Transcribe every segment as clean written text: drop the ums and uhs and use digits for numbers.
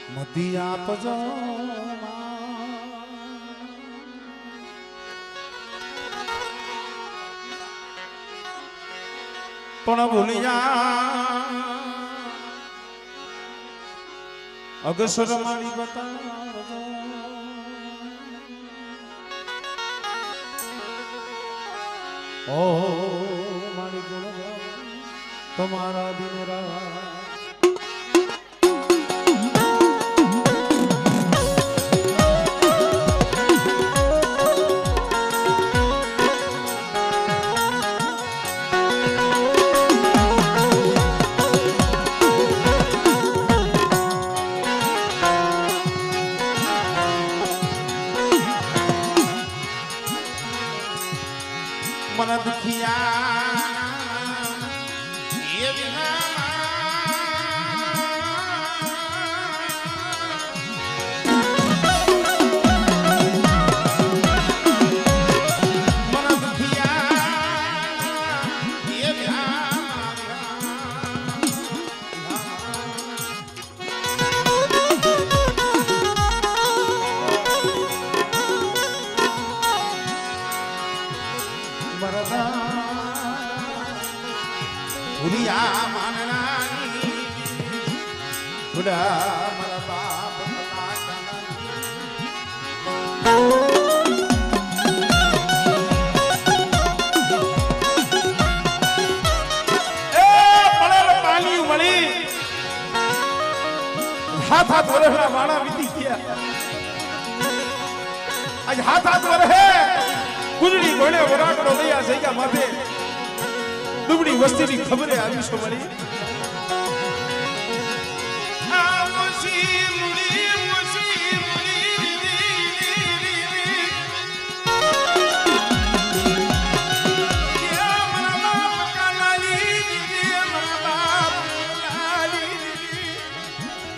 મતી આપજો પણ ભૂલિયા અગસર મારી બતાવજો ઓ મારી ગુણ તમારા દિન રાત मन दुखिया ये मन दुखिया ये ભૂલિયા માનનાની બુડા મારા બાપ પાણી મળી હાથ હાથ વર્ષના વાણા વીતી ગયા આજ હાથ હાથ વર્ષે કુંજડી ગોળે વરાકડો લઈ આ જગ્યા માથે દુબળી વસ્તીની ખબરે આવી છે મારી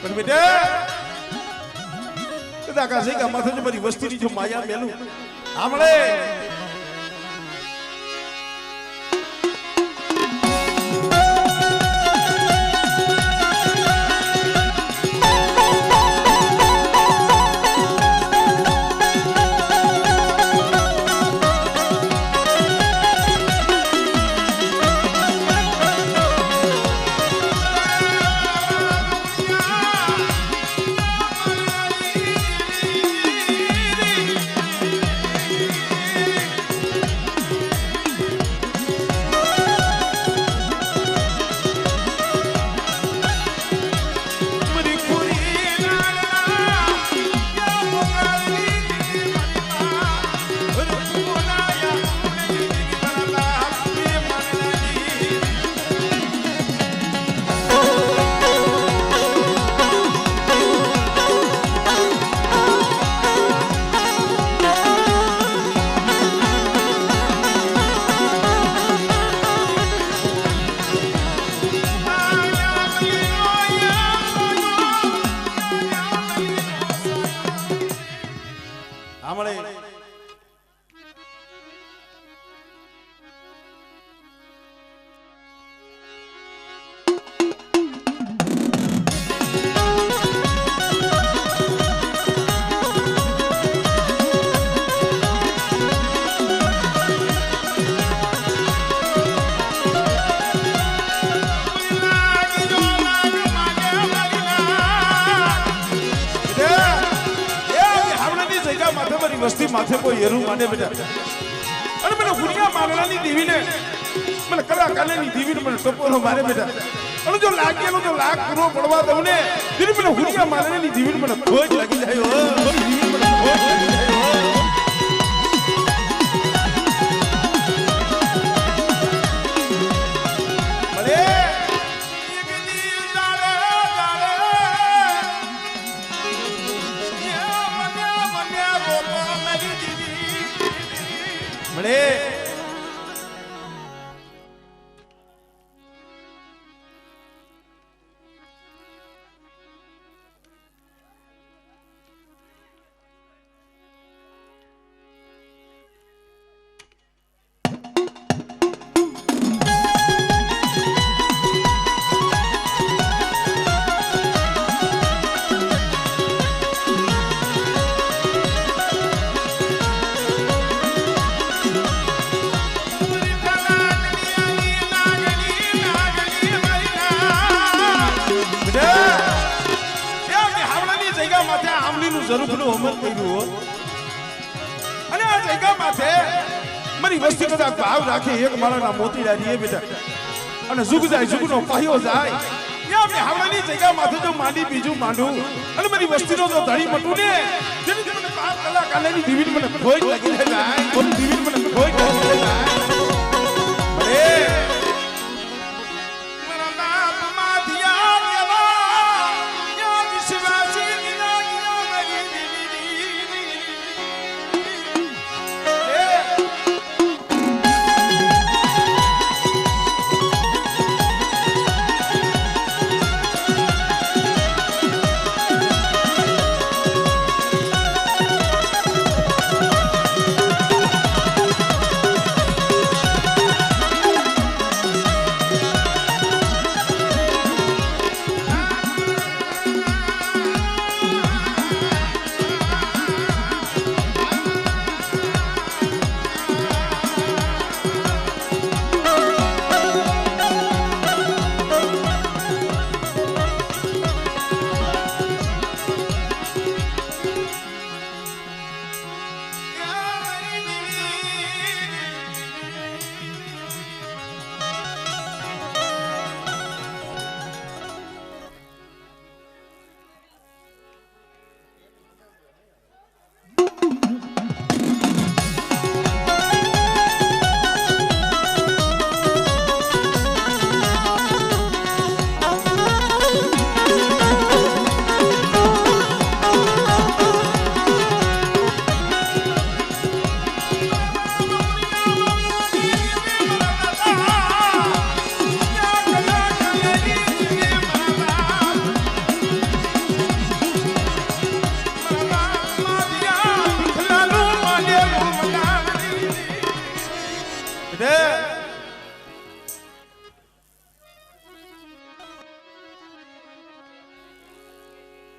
પણ બેટા દાદા જગ્યા માથે જો મારી વસ્તીની જો માયા મેલું આમળે વસ્તી માથે કોઈ એરું માને બેટા અને મને હુનિયા મારવાની દેવીને મને કલા કાલેની દેવીને મને ટપોરો મારે બેટા અને જો લાગેલો તો લાગ પૂરો પડવા દઉં ને દિન મને હુનિયા મારવાની દેવીને મને ખોજ લાગી જાય હો દેવીને મને ખોજ લાગી જાય હો મળે આંગળીનું ઝરૂખનું અમલ કર્યું હો અને આ જગ્યા માથે મારી વસ્તી કદાચ ભાવ રાખે એક માળાના મોતીડા રીએ બેટા અને જુગ જાય જુગનો પાયો જાય યા મે હાવડાની જગ્યા માથે જો માંડી બીજું માંડું અને મારી વસ્તીનો જો ધણી મટું ને જેની મને બાપ કલા કાલેની દીવીને મને ખોઈ લાગી જાય કોઈ દીવીને મને ખોઈ લાગી જાય અરે મારા બાપ માધિયા કેવા યા વિશ્વાસી ગિલા ગિલા મરી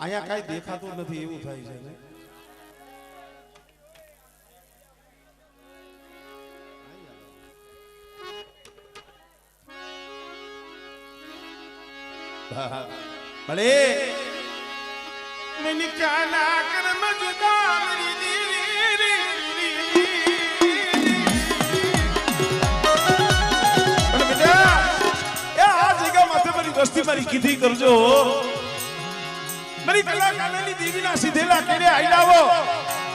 આયા કાઈ દેખાતું નથી એવું થાય છે ને ભલે મને કાલા કર્મ જુદા મરી દીરી પણ બેટા એ આ જગ્યા માથે મારી વસ્તી મારી કીધી કરજો મારી કલા કાલેની દેવીના સીધેલા કેડે આઈડાવો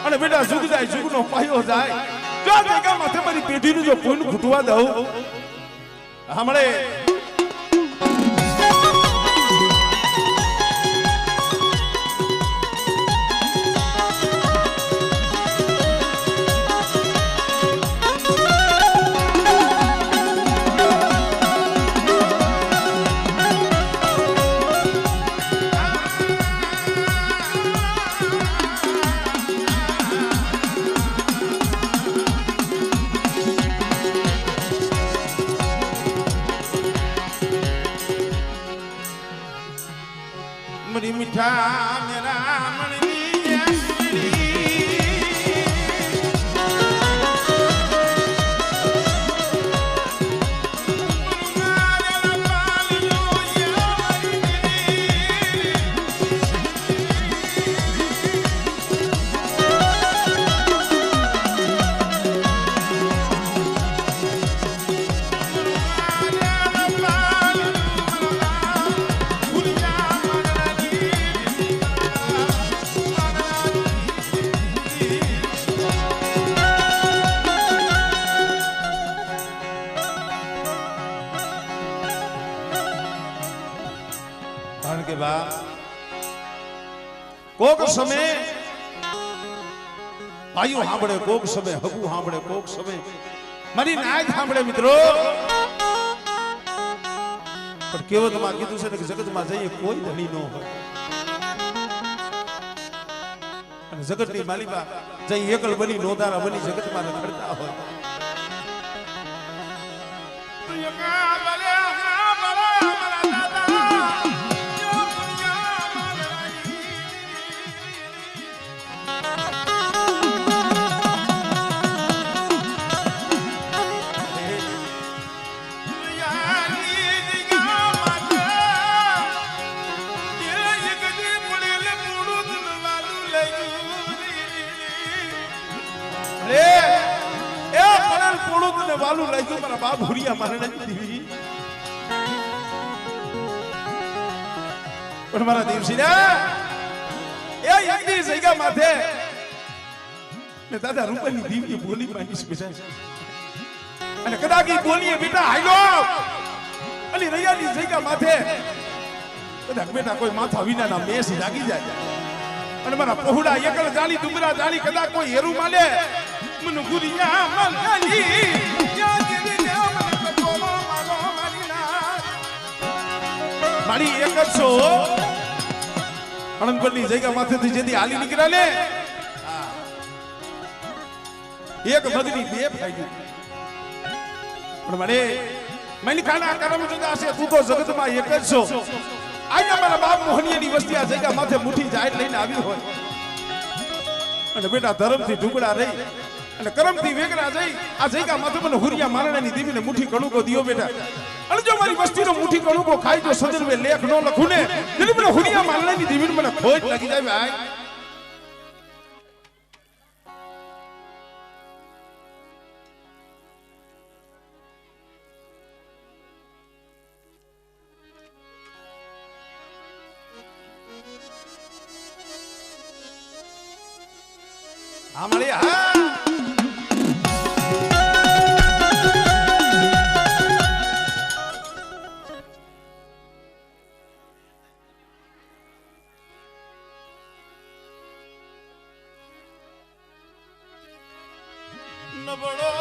અને બેટા જુગ જાય જુગનો પાયો જાય જો આ જગ્યા માથે મારી પેઢીનું જો પૂન ફૂટવા દઉં હમણે મીઠા મેરા મણની કોક સમય ભાઈઓ સાંભળે કોક સમય હગુ સાંભળે કોક સમય મારી નાય સાંભળે મિત્રો પણ કેવો તમારે કીધું છે ને કે જગતમાં જઈએ કોઈ ધણી ન હોય અને જગતની માલિકા જઈ એકલ બની નોંધારા બની જગતમાં રખડતા હોય ચાલુ લાગ્યું મારા બાપ હુરિયા મારણાની દેવી પણ મારા દેવસી ને એ યજ્ઞ જગ્યા માથે મે દાદા રૂપાની દેવી બોલી માંગીશ બેટા અને કદાચ ઈ બોલીએ બેટા હાલો અલી રૈયાની જગ્યા માથે કદાચ બેટા કોઈ માથા વિનાના મેસ જાગી જાય અને મારા પહોળા એકલ જાળી ડુંગરા જાળી કદાચ કોઈ હેરું માલે મન ગુરિયા મલની મારી એક જ છો અણંદપરની જગ્યા માથેથી જેથી હાલી નીકળ્યા ને એક મગની બે ફાઈ પણ મને મન ખાના કરમ જુદા છે તું તો જગતમાં એક જ છો આયા મારા બાપ મોહનિયાની વસ્તી આ જગ્યા માથે મુઠ્ઠી જાહેર લઈને આવી હોય અને બેટા ધર્મથી ઢુકડા રહી અને કરમથી વેગરા જઈ આ જગ્યા માથે મને હુરિયા મારણાની દેવીને મુઠ્ઠી કણુકો દિયો બેટા અને જો મારી વસ્તીનો મુઠ્ઠી કણુકો ખાઈ જો સદરવે લેખ નો લખું ને એટલે મને હુરિયા મારણાની દેવીને મને ખોટ લાગી જાય ભાઈ हमारे नबड़ो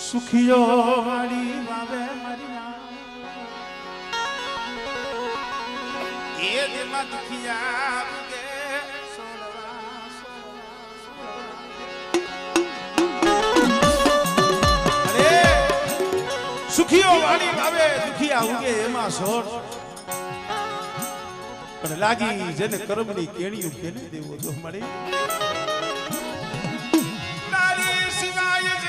सुखियो वाली बाबे मरिया ये दिल में दुखिया उगे सोलवा अरे सुखियो वाली बाबे दुखिया उगे एमा सोर पर लागी जेने कर्मनी केणिયું કેને દેવો જો મળી નારી સિવાય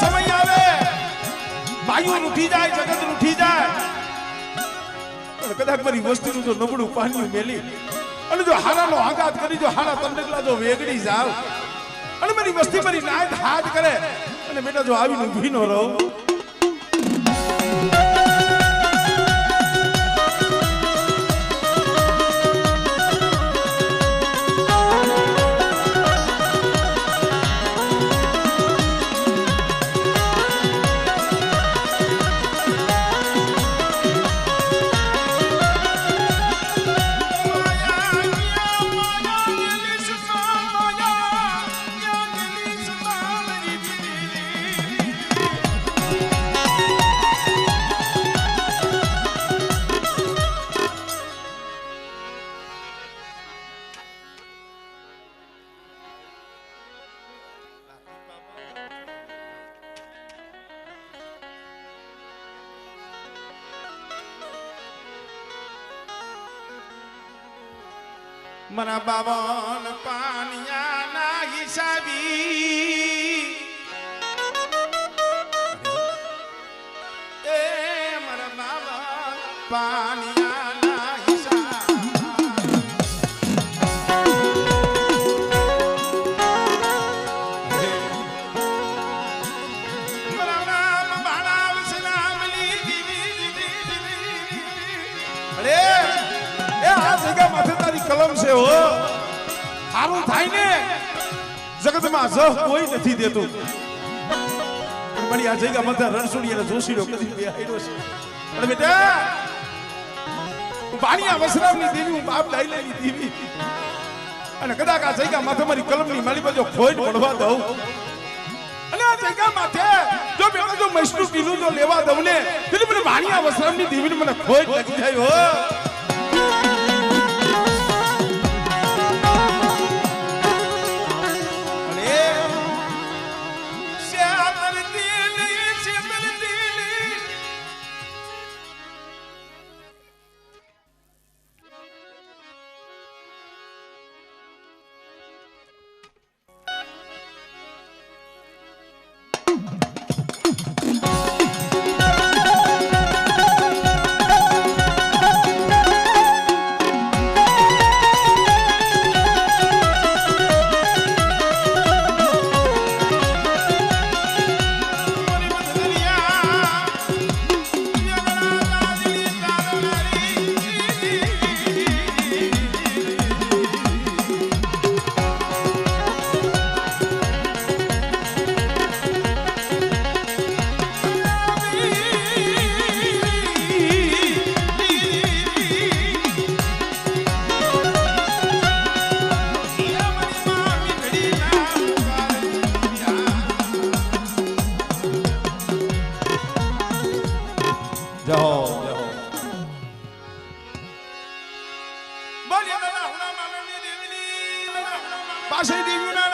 समय आवे वायु उठी जाए जगत उठी जाए कदाच मारी वस्तु जो नबड़ू पानी मेली અને જો હારાનો આઘાત કરી જો હારા તંડકલા જો વેગડી જાવ અને મારી વસ્તી મારી નાદ હાથ કરે અને બેટા જો આવીને ઊભી ન રહો मना बावन पानिया ना हिसाबी ए मना बावन पानिया ना हिसाबी मना नाम भाड़ा विश्रामली अरे ए आ जगह माथे तारी कलम से हो हारू थाई ने जगत में जह कोई नहीं देतो મારી આ જગ્યા માથે રણછોડી અને જોશીડો કદી બેહાડ્યો છે અને બેટા બાણિયા વસરામની દેવી હું બાપ ડાયલાની દેવી અને કદાચ આ જગ્યા માથે મારી કલમની માલી બાજુ ખોટ પડવા દઉં અને આ જગ્યા માથે જો મેં જો મૈસનું પીલું જો લેવા દઉં ને એટલે મને બાણિયા વસરામની દેવીને મને ખોટ લાગી જાય હો પાસે દીવ્યુના